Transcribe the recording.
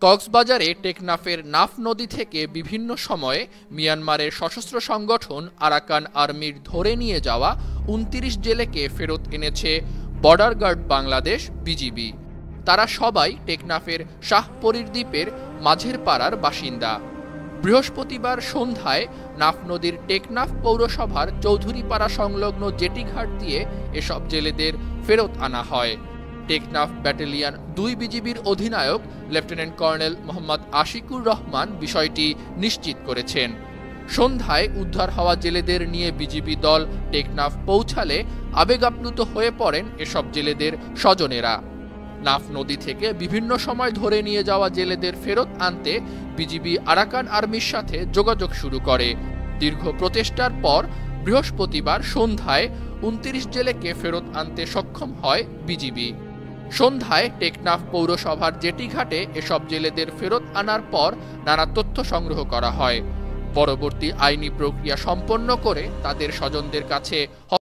কক্সবাজারে টেকনাফের নাফ নদী থেকে বিভিন্ন সময়ে মিয়ানমারের সশস্ত্র সংগঠন আরাকান আর্মির ধরে নিয়ে যাওয়া ২৯ জেলেকে ফেরত এনেছে বর্ডার গার্ড বাংলাদেশ বিজিবি। তারা সবাই টেকনাফের শাহপরীর দ্বীপের মাঝের পাড়ার বাসিন্দা। বৃহস্পতিবার সন্ধ্যায় নাফ নদীর টেকনাফ পৌরসভার চৌধুরীপাড়া সংলগ্ন জেটিঘাট দিয়ে এসব জেলেদের ফেরত আনা হয়। টেকনাফ ব্যাটালিয়ন ২ বিজিবির অধিনায়ক লেফটেন্যান্ট কর্নেল মোহাম্মদ আশিকুর রহমান বিষয়টি নিশ্চিত করেছেন। সন্ধ্যায় উদ্ধার হওয়া জেলেদের নিয়ে বিজিবি দল টেকনাফ পৌঁছালে আবেগাপ্লুত হয়ে পড়েন এসব জেলেদের স্বজনেরা। নাফ নদী থেকে বিভিন্ন সময় ধরে নিয়ে যাওয়া জেলেদের ফেরত আনতে বিজিবি আরাকান আর্মির সাথে যোগাযোগ শুরু করে। দীর্ঘ প্রচেষ্টার পর বৃহস্পতিবার সন্ধ্যায় ২৯ জেলেকে ফেরত আনতে সক্ষম হয় বিজিবি। সন্ধ্যায় টেকনাফ পৌরসভার জেটিঘাটে এসব জেলেদের ফেরত আনার পর নানা তথ্য সংগ্রহ করা হয়। পরবর্তী আইনি প্রক্রিয়া সম্পন্ন করে তাদের স্বজনদের কাছে